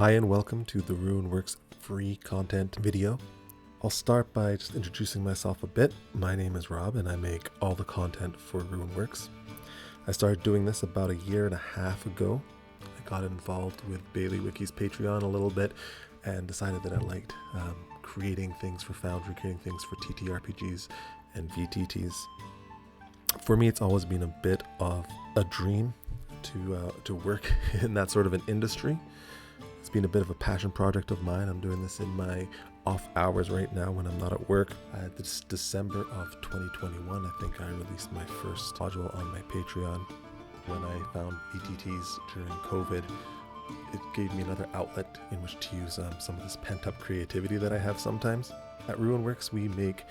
Hi and welcome to the RuinWorks Free Content video. I'll start by just introducing myself a bit. My name is Rob and I make all the content for RuinWorks. I started doing this about a year and a half ago. I got involved with Baileywiki's Patreon a little bit and decided that I liked creating things for Foundry, creating things for TTRPGs and VTTs. For me, it's always been a bit of a dream to work in that sort of an industry. It's been a bit of a passion project of mine. I'm doing this in my off hours right now when I'm not at work. This December of 2021, I think I released my first module on my Patreon. When I found VTTs during COVID, it gave me another outlet in which to use some of this pent-up creativity that I have sometimes. At RuinWorks, we make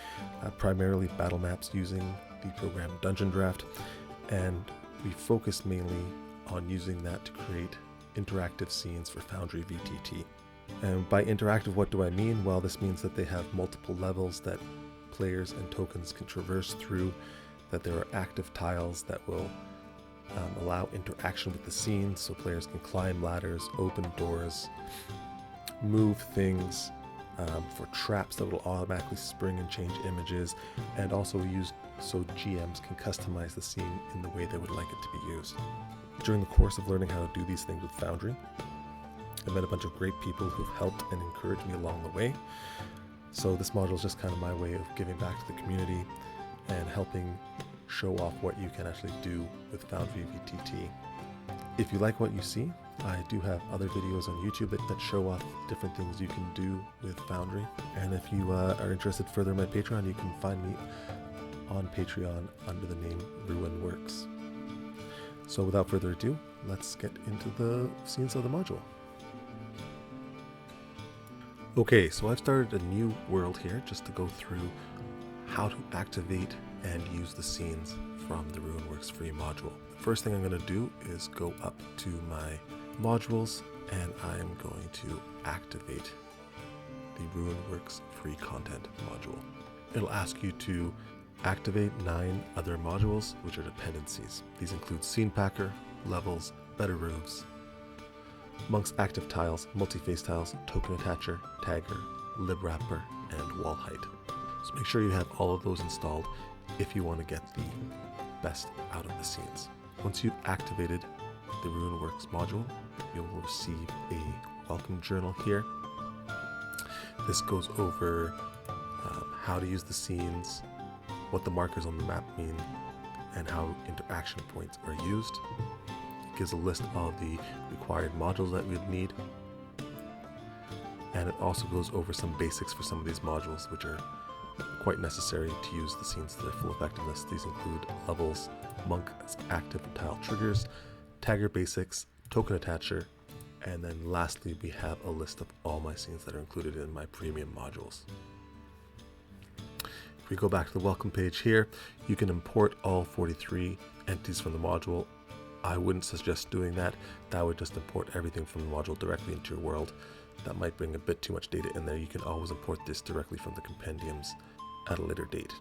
primarily battle maps using the program Dungeon Draft, and we focus mainly on using that to create interactive scenes for Foundry VTT. And by interactive, what do I mean? Well, this means that they have multiple levels that players and tokens can traverse through, that there are active tiles that will allow interaction with the scene, so players can climb ladders, open doors, move things, for traps that will automatically spring and change images, and also used so GMs can customize the scene in the way they would like it to be used. During the course of learning how to do these things with Foundry, I met a bunch of great people who've helped and encouraged me along the way. So this module is just kind of my way of giving back to the community and helping show off what you can actually do with Foundry VTT. If you like what you see, I do have other videos on YouTube that show off different things you can do with Foundry. And if you are interested further in my Patreon, you can find me on Patreon under the name RuinWorks. So without further ado, let's get into the scenes of the module. Okay, so I've started a new world here just to go through how to activate and use the scenes from the RuinWorks Free module. The first thing I'm going to do is go up to my modules and I'm going to activate the RuinWorks Free Content module. It'll ask you to activate 9 other modules, which are dependencies. These include Scene Packer, Levels, Better Roofs, Monk's Active Tiles, Multi-Face Tiles, Token Attacher, Tagger, Lib Wrapper, and Wall Height. So make sure you have all of those installed if you want to get the best out of the scenes. Once you've activated the RuinWorks module, you'll receive a welcome journal here. This goes over how to use the scenes, what the markers on the map mean, and how interaction points are used. It gives a list of the required modules that we'd need, and it also goes over some basics for some of these modules, which are quite necessary to use the scenes to their full effectiveness. These include Levels, Monk Active Tile Triggers, Tagger Basics, Token Attacher, and then lastly we have a list of all my scenes that are included in my premium modules. If we go back to the welcome page here, you can import all 43 entities from the module. I wouldn't suggest doing that. That would just import everything from the module directly into your world. That might bring a bit too much data in there. You can always import this directly from the compendiums at a later date.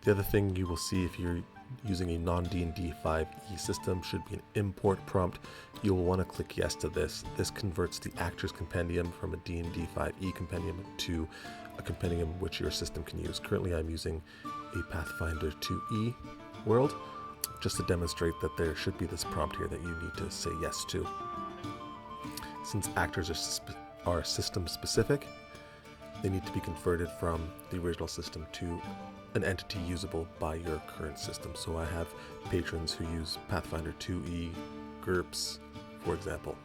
The other thing you will see if you're using a non-D&D 5e system should be an import prompt. You'll want to click yes to this. This converts the Actors Compendium from a D&D 5e compendium to a compendium which your system can use. Currently I'm using a Pathfinder 2e world, just to demonstrate that there should be this prompt here that you need to say yes to. Since actors are system specific, they need to be converted from the original system to an entity usable by your current system. So I have patrons who use Pathfinder 2e GURPS, for example.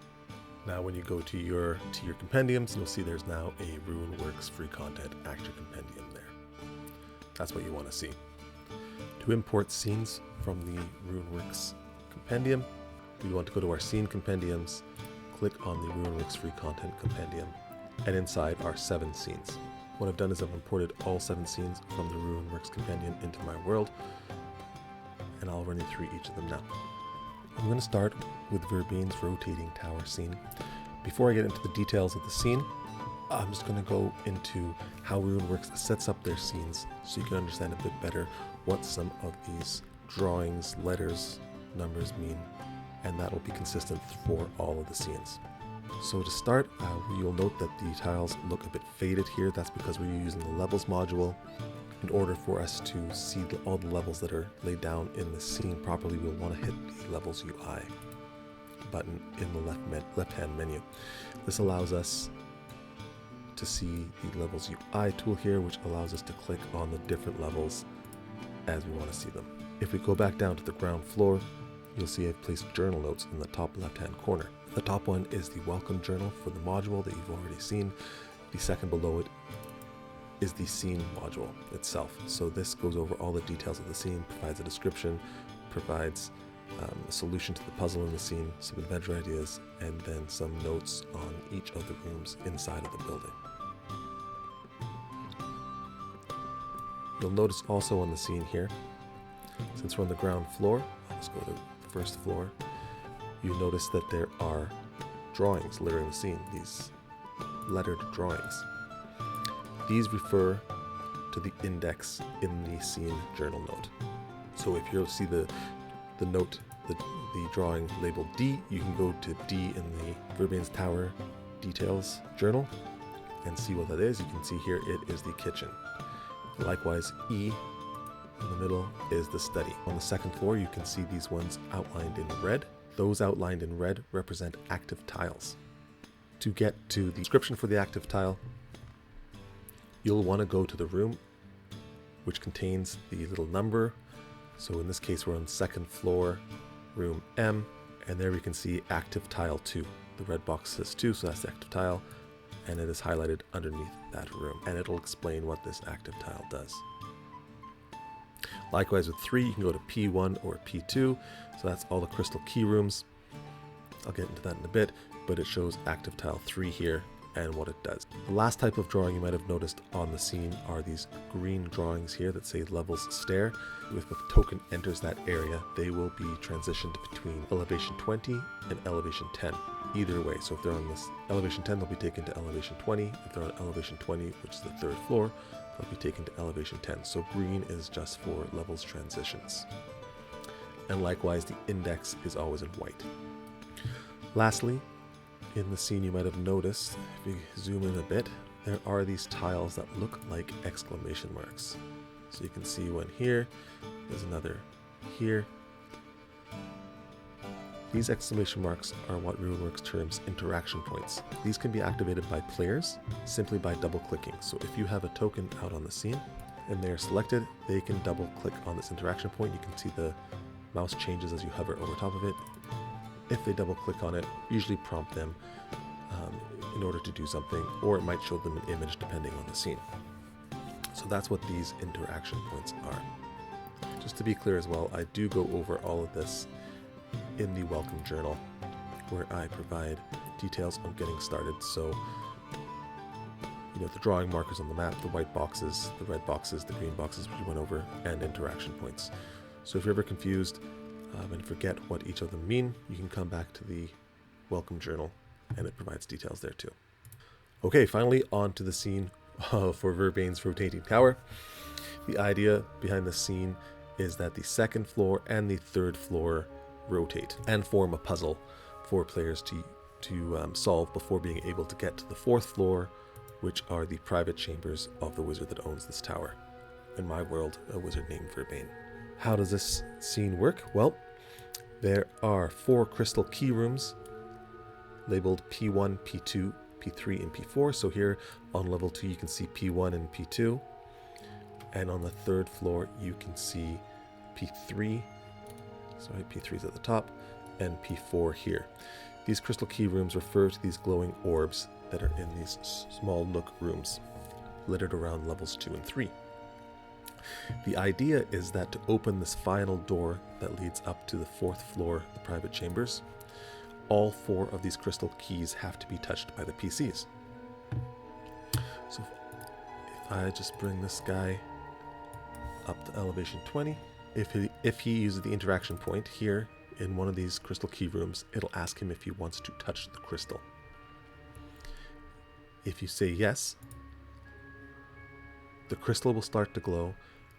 Now when you go to your compendiums, you'll see there's now a RuinWorks Free Content Actor Compendium there. That's what you want to see. To import scenes from the RuinWorks Compendium, we want to go to our Scene Compendiums, click on the RuinWorks Free Content Compendium, and inside are 7 scenes. What I've done is I've imported all 7 scenes from the RuinWorks Compendium into my world, and I'll run you through each of them now. I'm going to start with Verbane's rotating tower scene. Before I get into the details of the scene, I'm just going to go into how RuinWorks sets up their scenes so you can understand a bit better what some of these drawings, letters, numbers mean, and that will be consistent for all of the scenes. So to start, you'll note that the tiles look a bit faded here. That's because we're using the levels module. In order for us to see all the levels that are laid down in the scene properly, we'll want to hit the Levels UI button in the left-hand menu. This allows us to see the Levels UI tool here, which allows us to click on the different levels as we want to see them. If we go back down to the ground floor, you'll see I've placed journal notes in the top left-hand corner. The top one is the welcome journal for the module that you've already seen. The second below it is the scene module itself. So this goes over all the details of the scene, provides a description, provides a solution to the puzzle in the scene, some adventure ideas, and then some notes on each of the rooms inside of the building. You'll notice also on the scene here, since we're on the ground floor, I'll just go to the first floor, you notice that there are drawings littering the scene, these lettered drawings. These refer to the index in the scene journal note. So if you see the note, the drawing labeled D, you can go to D in the Verbane's Tower details journal and see what that is. You can see here it is the kitchen. Likewise, E in the middle is the study. On the second floor, you can see these ones outlined in red. Those outlined in red represent active tiles. To get to the description for the active tile, you'll want to go to the room which contains the little number. So in this case, we're on second floor, room M, and there we can see active tile 2. The red box says 2, so that's the active tile, and it is highlighted underneath that room, and it'll explain what this active tile does. Likewise with 3, you can go to P1 or P2, so that's all the crystal key rooms. I'll get into that in a bit, but it shows active tile 3 here and what it does. The last type of drawing you might have noticed on the scene are these green drawings here that say Levels Stair. If the token enters that area, they will be transitioned between elevation 20 and elevation 10. Either way, so if they're on this elevation 10, they'll be taken to elevation 20. If they're on elevation 20, which is the third floor, they'll be taken to elevation 10. So green is just for levels transitions. And likewise, the index is always in white. Lastly, in the scene you might have noticed, if we zoom in a bit, there are these tiles that look like exclamation marks. So you can see one here, there's another here. These exclamation marks are what RuinWorks terms interaction points. These can be activated by players simply by double clicking. So if you have a token out on the scene and they are selected, they can double click on this interaction point. You can see the mouse changes as you hover over top of it. If they double click on it, usually prompt them in order to do something, or it might show them an image depending on the scene. So that's what these interaction points are. Just to be clear as well, I do go over all of this in the welcome journal, where I provide details on getting started. So, the drawing markers on the map, the white boxes, the red boxes, the green boxes, which we went over, and interaction points. So if you're ever confused and forget what each of them mean, you can come back to the welcome journal and it provides details there too. Okay, finally on to the scene for Verbane's rotating tower. The idea behind the scene is that the second floor and the third floor rotate and form a puzzle for players to solve before being able to get to the fourth floor, which are the private chambers of the wizard that owns this tower. In my world, a wizard named Verbane. How does this scene work? Well, there are 4 crystal key rooms labeled P1, P2, P3, and P4. So here on level 2 you can see P1 and P2, and on the third floor you can see P3. Sorry, P3 is at the top, and P4 here. These crystal key rooms refer to these glowing orbs that are in these small nook rooms littered around levels 2 and 3. The idea is that to open this final door that leads up to the 4th floor, the private chambers, all 4 of these crystal keys have to be touched by the PCs. So if I just bring this guy up to elevation 20, if he uses the interaction point here in one of these crystal key rooms, it'll ask him if he wants to touch the crystal. If you say yes, the crystal will start to glow,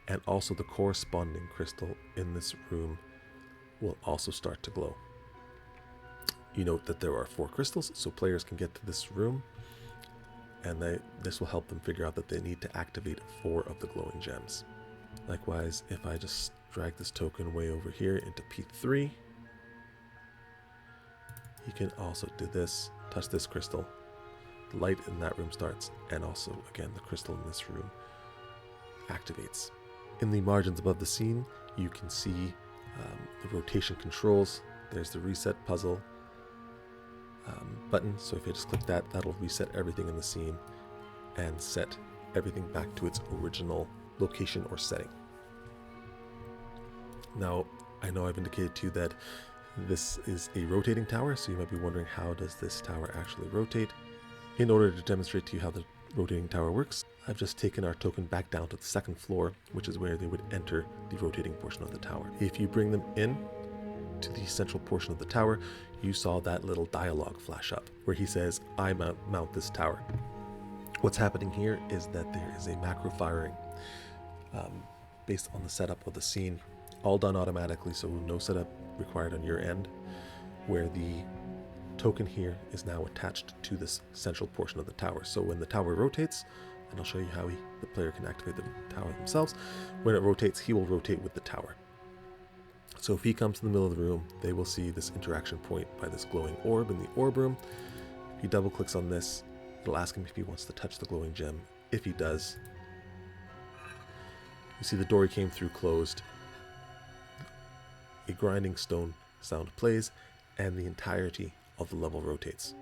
and also the corresponding crystal in this room will also start to glow. You note that there are 4 crystals, so players can get to this room, and this will help them figure out that they need to activate 4 of the glowing gems. Likewise, if I just drag this token way over here into P3, you can also do this, touch this crystal, the light in that room starts, and also, again, the crystal in this room activates. In the margins above the scene, you can see the rotation controls. There's the reset puzzle button, so if you just click that, that'll reset everything in the scene and set everything back to its original location or setting. Now, I know I've indicated to you that this is a rotating tower, so you might be wondering, how does this tower actually rotate? In order to demonstrate to you how the rotating tower works, I've just taken our token back down to the 2nd floor, which is where they would enter the rotating portion of the tower. If you bring them in to the central portion of the tower, you saw that little dialogue flash up where he says, I mount this tower. What's happening here is that there is a macro firing based on the setup of the scene, all done automatically, so no setup required on your end, where the token here is now attached to this central portion of the tower. So when the tower rotates, and I'll show you how the player can activate the tower themselves, when it rotates, he will rotate with the tower. So if he comes to the middle of the room, they will see this interaction point by this glowing orb in the orb room. If he double clicks on this, it'll ask him if he wants to touch the glowing gem. If he does, you see the door he came through closed, a grinding stone sound plays, and the entirety of the level rotates.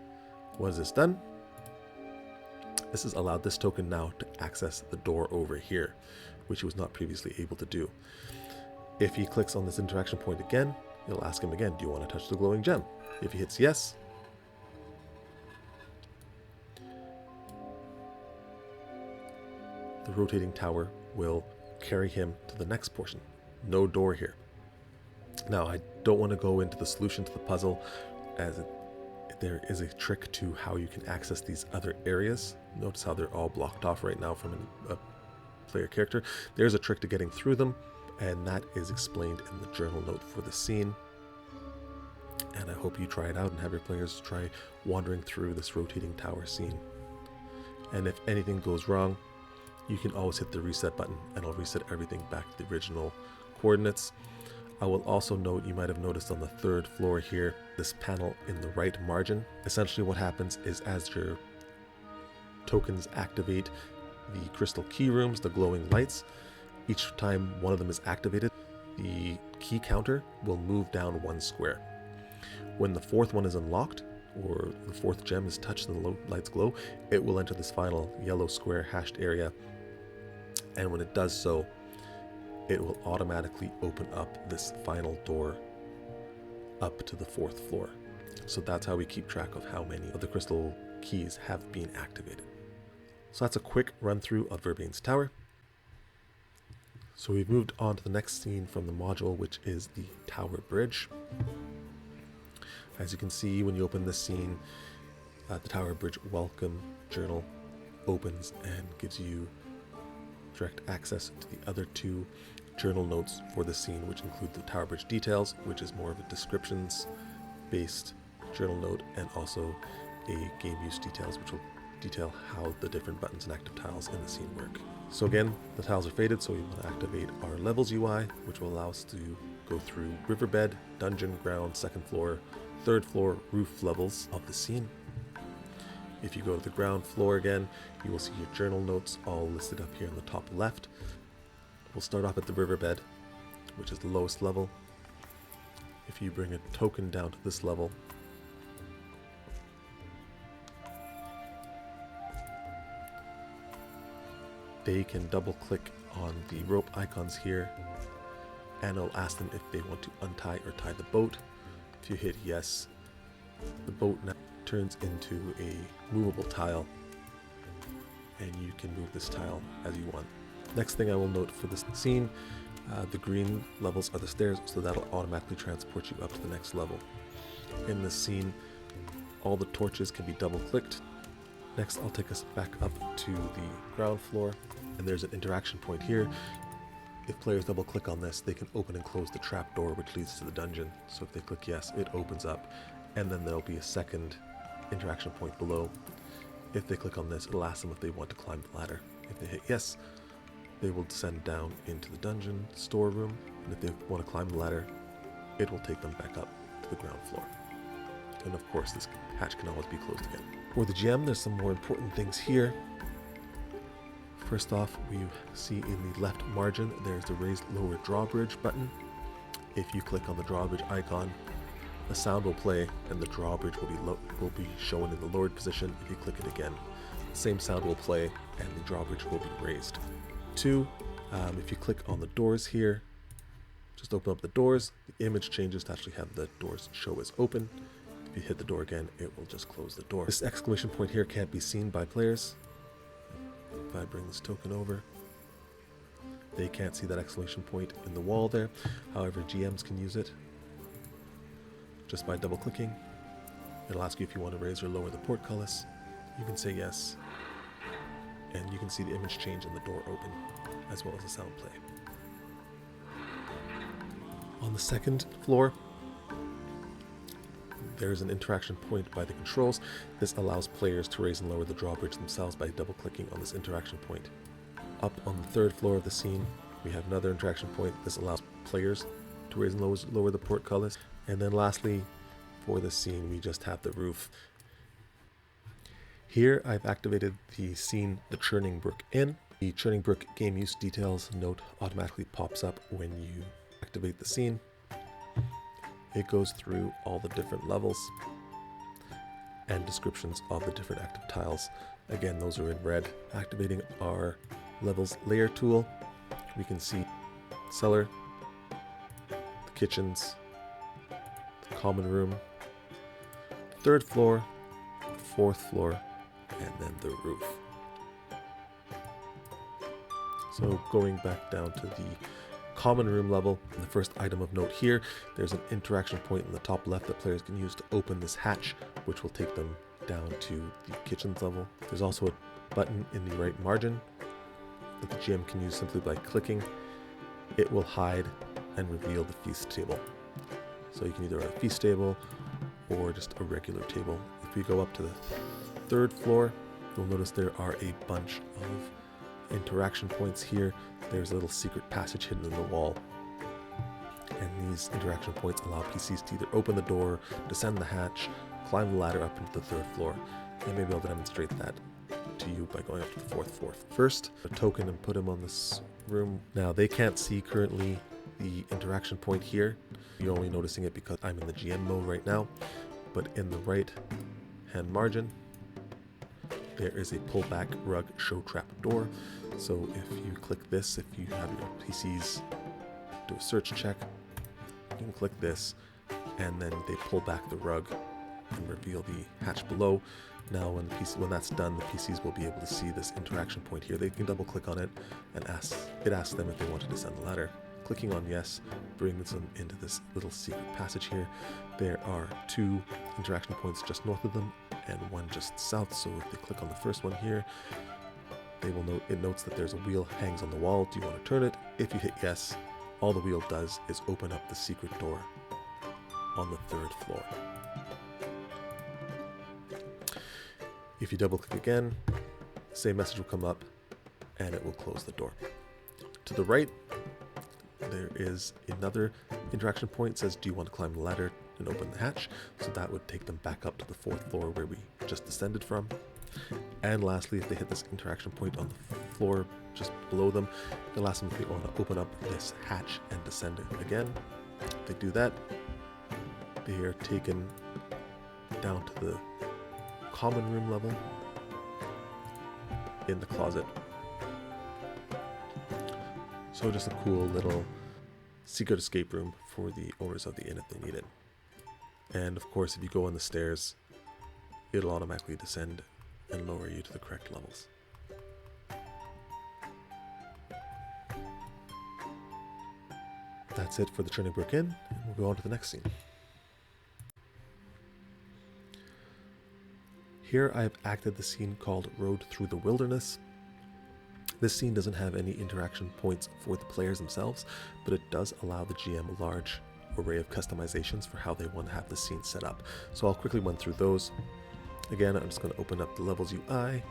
What has this done? This has allowed this token now to access the door over here, which he was not previously able to do. If he clicks on this interaction point again, it'll ask him again, do you want to touch the glowing gem? If he hits yes, the rotating tower will carry him to the next portion. No door here. Now, I don't want to go into the solution to the puzzle, as there is a trick to how you can access these other areas. Notice how they're all blocked off right now from a player character. There's a trick to getting through them, and that is explained in the journal note for the scene. And I hope you try it out and have your players try wandering through this rotating tower scene. And if anything goes wrong, you can always hit the reset button and it'll reset everything back to the original coordinates. I will also note, you might have noticed on the 3rd floor here, this panel in the right margin. Essentially what happens is, as your tokens activate the crystal key rooms, the glowing lights, each time one of them is activated, the key counter will move down 1 square. When the 4th one is unlocked, or the 4th gem is touched and the lights glow, it will enter this final yellow square hashed area. And when it does so, it will automatically open up this final door up to the 4th floor. So that's how we keep track of how many of the crystal keys have been activated. So that's a quick run through of Verbane's tower. So we've moved on to the next scene from the module, which is the tower bridge. As you can see, when you open this scene, the tower bridge welcome journal opens and gives you direct access to the other 2 journal notes for the scene, which include the tower bridge details, which is more of a descriptions based journal note, and also a game use details, which will detail how the different buttons and active tiles in the scene work. So again, the tiles are faded, so we want to activate our levels UI, which will allow us to go through riverbed, dungeon, ground, 2nd floor, 3rd floor, roof levels of the scene. If you go to the ground floor again, you will see your journal notes all listed up here in the top left. We'll start off at the riverbed, which is the lowest level. If you bring a token down to this level, they can double click on the rope icons here, and it'll ask them if they want to untie or tie the boat. If you hit yes, the boat now turns into a movable tile, and you can move this tile as you want. Next thing I will note for this scene, the green levels are the stairs, so that'll automatically transport you up to the next level. In this scene, all the torches can be double clicked. Next, I'll take us back up to the ground floor, and there's an interaction point here. If players double click on this, they can open and close the trap door which leads to the dungeon. So if they click yes, it opens up and then there'll be a second interaction point below. If they click on this, it'll ask them if they want to climb the ladder. If they hit yes, they will descend down into the dungeon storeroom, and if they want to climb the ladder, it will take them back up to the ground floor. And of course, this hatch can always be closed again. For the GM, there's some more important things here. First off, we see in the left margin, there's the raised lower drawbridge button. If you click on the drawbridge icon, a sound will play and the drawbridge will be shown in the lowered position. If you click it again, the same sound will play and the drawbridge will be raised. 2, if you click on the doors here, just open up the doors, the image changes to actually have the doors show as open. If you hit the door again, it will just close the door. This exclamation point here can't be seen by players. If I bring this token over, they can't see that exclamation point in the wall there. However, GMs can use it just by double clicking. It'll ask you if you want to raise or lower the portcullis. You can say yes, and you can see the image change and the door open, as well as the sound play. On the second floor, there's an interaction point by the controls. This allows players to raise and lower the drawbridge themselves by double clicking on this interaction point. Up on the third floor of the scene, we have another interaction point. This allows players to raise and lower the portcullis. And then lastly, for the scene, we just have the roof. Here I've activated the scene, the Churning Brook Inn. The Churning Brook game use details note automatically pops up when you activate the scene. It goes through all the different levels and descriptions of the different active tiles. Again, those are in red. Activating our levels layer tool, we can see cellar, the kitchens, the common room, third floor, fourth floor, and then the roof. So going back down to the common room level, the first item of note here, there's an interaction point in the top left that players can use to open this hatch, which will take them down to the kitchens level. There's also a button in the right margin that the GM can use simply by clicking. It will hide and reveal the feast table. So you can either have a feast table or just a regular table. If we go up to the third floor, you'll notice there are a bunch of interaction points here. There's a little secret passage hidden in the wall. And these interaction points allow PCs to either open the door, descend the hatch, climb the ladder up into the third floor. And maybe I'll demonstrate that to you by going up to the fourth floor. First, a token and put him on this room. Now they can't see currently the interaction point here. You're only noticing it because I'm in the GM mode right now. But in the right hand margin, there is a pullback rug show trap door. So if you click this, if you have your PCs do a search check, you can click this and then they pull back the rug and reveal the hatch below. Now when that's done, the PCs will be able to see this interaction point here. They can double click on it and it asks them if they want to descend the ladder. Clicking on yes brings them into this little secret passage here. There are 2 interaction points just north of them and one just south. So if they click on the first one here, they will note, it notes that there's a wheel hangs on the wall. Do you want to turn it? If you hit yes, all the wheel does is open up the secret door on the third floor. If you double click again, the same message will come up and it will close the door. To the right, there is another interaction point. It says, do you want to climb the ladder and open the hatch? So that would take them back up to the fourth floor where we just descended from. And lastly, if they hit this interaction point on the floor just below them, it'll ask them if they want to open up this hatch and descend it again. If they do that, they are taken down to the common room level in the closet. So just a cool little secret escape room for the owners of the inn if they need it. And of course, if you go on the stairs, it'll automatically descend and lower you to the correct levels. That's it for the Churning Brook Inn, and we'll go on to the next scene. Here I've acted the scene called Road Through the Wilderness. This scene doesn't have any interaction points for the players themselves, but it does allow the GM a large array of customizations for how they want to have the scene set up. So I'll quickly run through those. Again, I'm just going to open up the levels UI.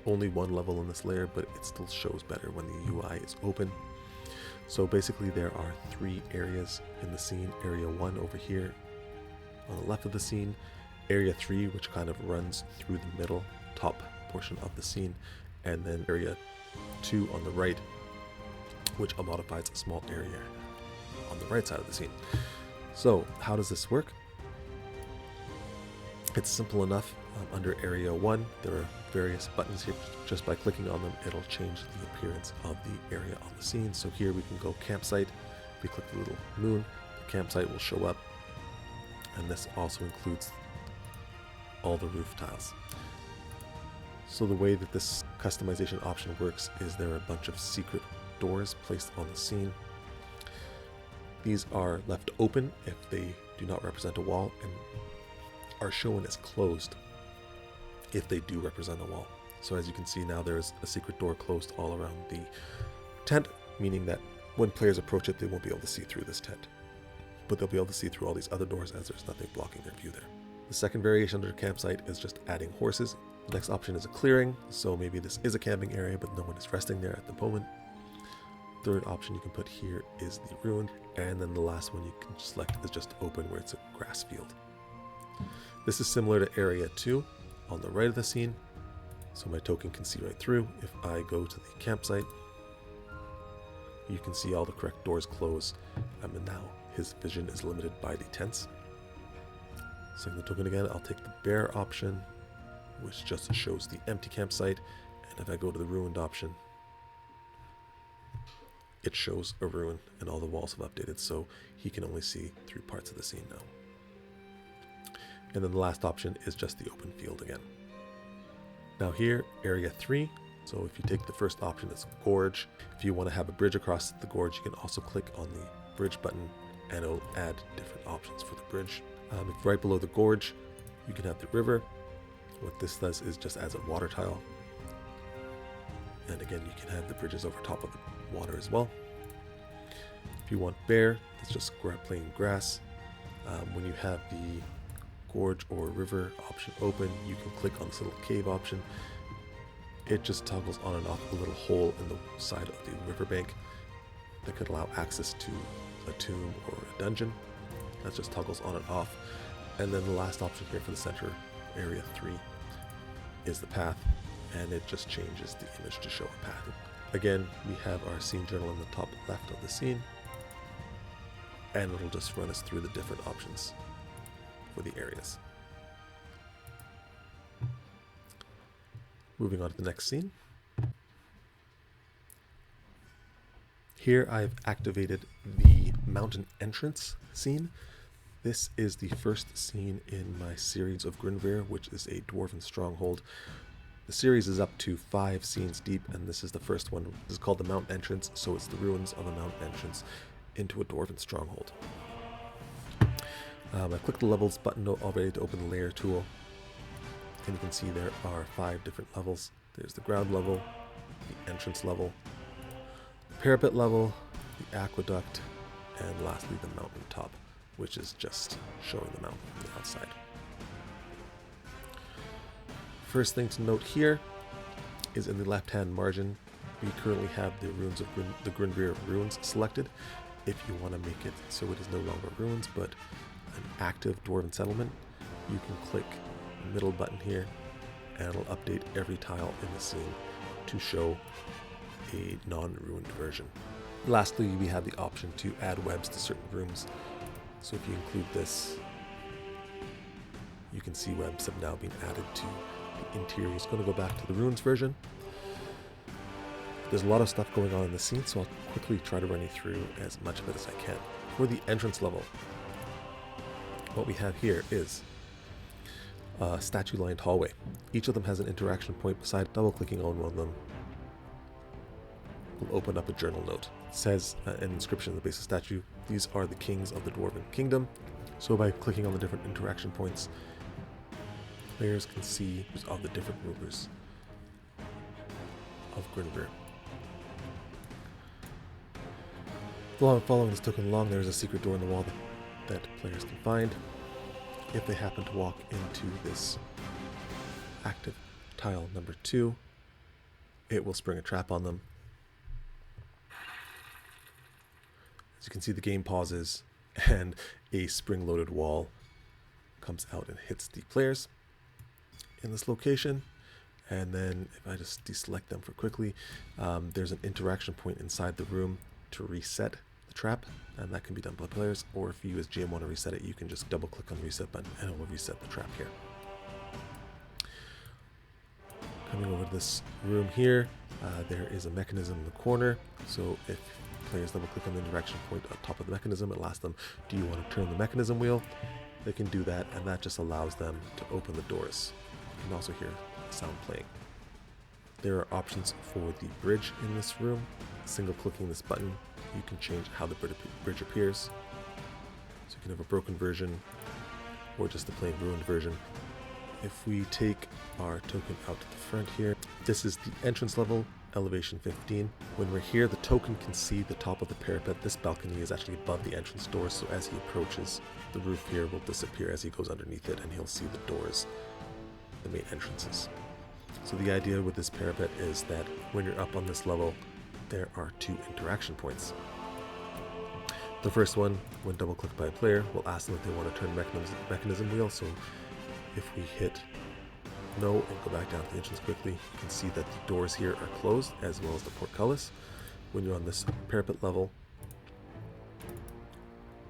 Only one level in this layer, but it still shows better when the UI is open. So basically there are 3 areas in the scene. Area 1 over here on the left of the scene. Area 3, which kind of runs through the middle, top portion of the scene. And then Area 2 on the right, which modifies a small area on the right side of the scene. So how does this work? It's simple enough. Under Area 1, there are various buttons here. Just by clicking on them, it'll change the appearance of the area on the scene. So here we can go campsite. If we click the little moon, the campsite will show up. And this also includes all the roof tiles. So the way that this customization option works is there are a bunch of secret doors placed on the scene. These are left open if they do not represent a wall, and are shown as closed if they do represent a wall. So as you can see now, there's a secret door closed all around the tent, meaning that when players approach it, they won't be able to see through this tent. But they'll be able to see through all these other doors as there's nothing blocking their view there. The second variation under campsite is just adding horses. The next option is a clearing, so maybe this is a camping area, but no one is resting there at the moment. Third option you can put here is the ruin, and then the last one you can select is just open, where it's a grass field. This is similar to Area 2 on the right of the scene, so my token can see right through. If I go to the campsite, you can see all the correct doors close, and now his vision is limited by the tents. Select the token again, I'll take the bare option, which just shows the empty campsite, and if I go to the ruined option, it shows a ruin, and all the walls have updated, so he can only see through parts of the scene now. And then the last option is just the open field again. Now here, Area 3. So if you take the first option, it's gorge. If you want to have a bridge across the gorge, you can also click on the bridge button and it'll add different options for the bridge. If right below the gorge, you can have the river. What this does is just adds a water tile. And again, you can have the bridges over top of the water as well. If you want bare, it's just plain grass. When you have the gorge or river option open, you can click on this little cave option. It just toggles on and off a little hole in the side of the riverbank that could allow access to a tomb or a dungeon. That just toggles on and off. And then the last option here for the center, Area 3, is the path, and it just changes the image to show a path. Again, we have our scene journal in the top left of the scene, and it'll just run us through the different options for the areas. Moving on to the next scene. Here I've activated the mountain entrance scene. This is the first scene in my series of Grinvir, which is a dwarven stronghold. The series is up to 5 scenes deep, and this is the first one. This is called the mountain entrance, so it's the ruins of a mountain entrance into a dwarven stronghold. I clicked the levels button already to open the layer tool, and you can see there are 5 different levels. There's the ground level, the entrance level, the parapet level, the aqueduct, and lastly the mountain top, which is just showing the mountain from the outside. First thing to note here is in the left-hand margin, we currently have the ruins of the Grinvir ruins selected. If you want to make it so it is no longer ruins, but an active dwarven settlement, you can click the middle button here, and it'll update every tile in the scene to show a non-ruined version. Lastly, we have the option to add webs to certain rooms. So if you include this, you can see webs have now been added to the interior. It's going to go back to the ruins version. There's a lot of stuff going on in the scene, so I'll quickly try to run you through as much of it as I can. For the entrance level, what we have here is a statue-lined hallway. Each of them has an interaction point beside. Double-clicking on one of them will open up a journal note. It says an inscription at the base of the statue. These are the kings of the Dwarven Kingdom. So by clicking on the different interaction points, players can see of the different rulers of Grinvir. Following this token along, there's a secret door in the wall that players can find. If they happen to walk into this active tile number 2, it will spring a trap on them. As you can see, the game pauses and a spring-loaded wall comes out and hits the players in this location. And then if I just deselect them for quickly, there's an interaction point inside the room to reset the trap, and that can be done by players, or if you as GM want to reset it, you can just double click on the reset button and it will reset the trap here. Coming over to this room here, there is a mechanism in the corner, so if players double click on the interaction point on top of the mechanism, it'll ask them, do you want to turn the mechanism wheel? They can do that, and that just allows them to open the doors. You can also hear sound playing. There are options for the bridge in this room. Single clicking this button, you can change how the bridge appears. So you can have a broken version or just a plain ruined version. If we take our token out to the front here, this is the entrance level, elevation 15. When we're here, the token can see the top of the parapet. This balcony is actually above the entrance door, so as he approaches, the roof here will disappear as he goes underneath it, and he'll see the doors, the main entrances. So the idea with this parapet is that when you're up on this level, there are 2 interaction points. The first one, when double clicked by a player, will ask them if they want to turn mechanism wheel. So if we hit no and go back down to the entrance quickly, you can see that the doors here are closed, as well as the portcullis. When you're on this parapet level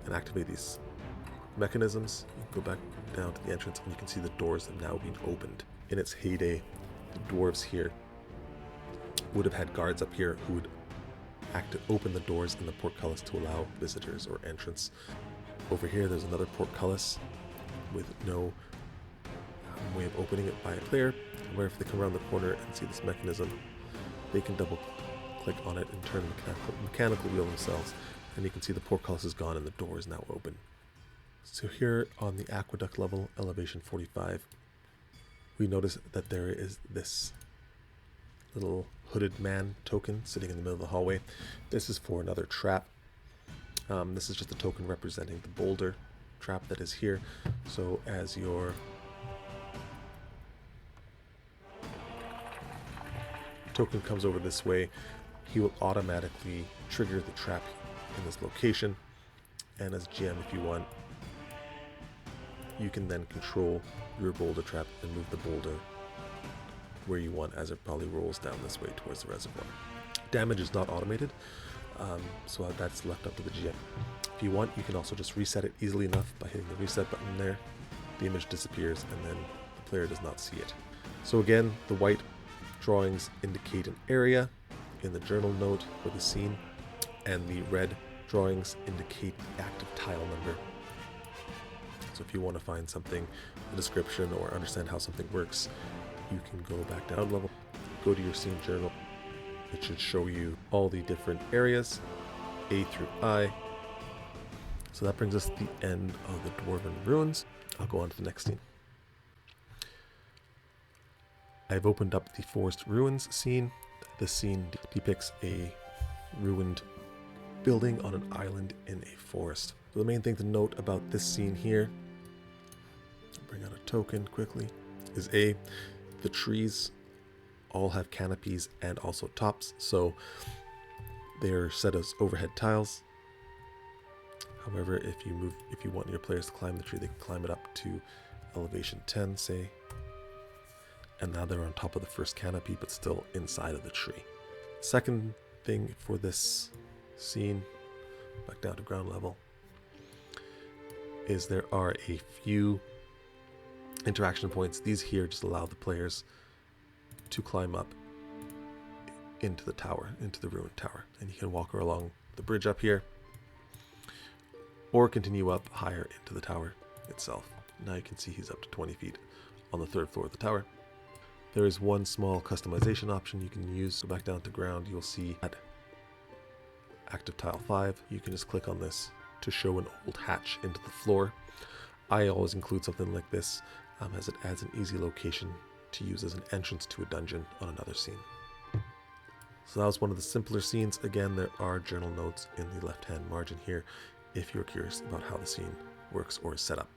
and activate these mechanisms, you can go back down to the entrance and you can see the doors have now been opened. In its heyday, the dwarves here would have had guards up here who would open the doors in the portcullis to allow visitors or entrance. Over here there's another portcullis with no way of opening it by a player, where if they come around the corner and see this mechanism, they can double click on it and turn the mechanical wheel themselves, and you can see the portcullis is gone and the door is now open. So here on the aqueduct level, elevation 45, we notice that there is this little hooded man token sitting in the middle of the hallway. This is for another trap. This is just a token representing the boulder trap that is here. So as your token comes over this way, he will automatically trigger the trap in this location. And as GM, if you want, you can then control your boulder trap and move the boulder where you want as it probably rolls down this way towards the reservoir. Damage is not automated, so that's left up to the GM. If you want, you can also just reset it easily enough by hitting the reset button there. The image disappears and then the player does not see it. So again, the white drawings indicate an area in the journal note for the scene, and the red drawings indicate the active tile number. So if you want to find something, a description, or understand how something works, you can go back down level, go to your scene journal. It should show you all the different areas, A through I. So that brings us to the end of the Dwarven Ruins. I'll go on to the next scene. I've opened up the Forest Ruins scene. This scene depicts a ruined building on an island in a forest. So the main thing to note about this scene here, bring out a token quickly, is the trees all have canopies and also tops, so they're set as overhead tiles. However, if you want your players to climb the tree, they can climb it up to elevation 10, say, and now they're on top of the first canopy, but still inside of the tree. Second thing for this scene, back down to ground level, is there are a few interaction points. These here just allow the players to climb up into the tower, into the ruined tower, and you can walk along the bridge up here or continue up higher into the tower itself. Now you can see he's up to 20 feet on the 3rd floor of the tower. There is one small customization option you can use. So back down to ground, you'll see at active tile 5, you can just click on this to show an old hatch into the floor. I always include something like this as it adds an easy location to use as an entrance to a dungeon on another scene. So that was one of the simpler scenes. Again, there are journal notes in the left-hand margin here if you're curious about how the scene works or is set up.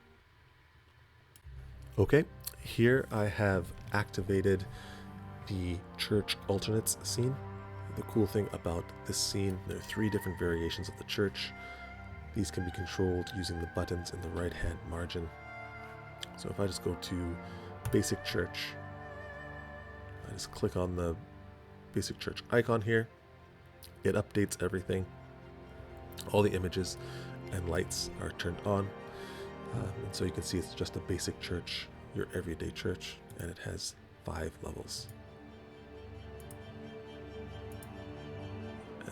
Okay, here I have activated the church alternates scene. The cool thing about this scene, there are 3 different variations of the church. These can be controlled using the buttons in the right hand margin. So if I just go to basic church, I just click on the basic church icon here, it updates everything. All the images and lights are turned on. And so you can see it's just a basic church, your everyday church, and it has 5 levels,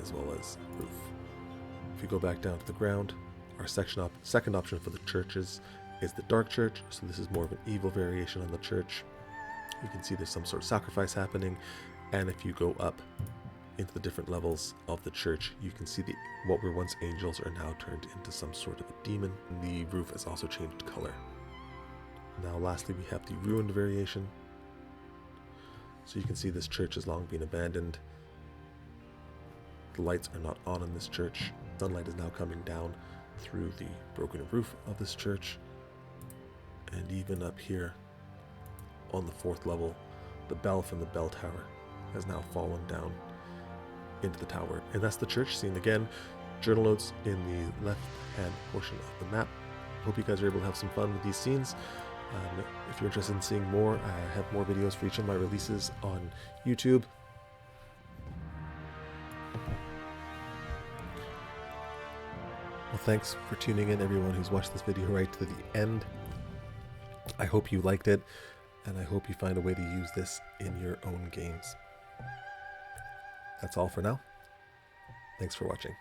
as well as roof. If you go back down to the ground, our second option for the churches is the dark church. So this is more of an evil variation on the church. You can see there's some sort of sacrifice happening, and if you go up into the different levels of the church, you can see what were once angels are now turned into some sort of a demon. And the roof has also changed color. Now lastly, we have the ruined variation. So you can see this church has long been abandoned. The lights are not on in this church. Sunlight is now coming down through the broken roof of this church. And even up here on the 4th level, the bell from the bell tower has now fallen down into the tower. And that's the church scene. Again, journal notes in the left hand portion of the map. Hope you guys are able to have some fun with these scenes. If you're interested in seeing more, I have more videos for each of my releases on YouTube. Well, thanks for tuning in, everyone who's watched this video right to the end. I hope you liked it, and I hope you find a way to use this in your own games. That's all for now. Thanks for watching.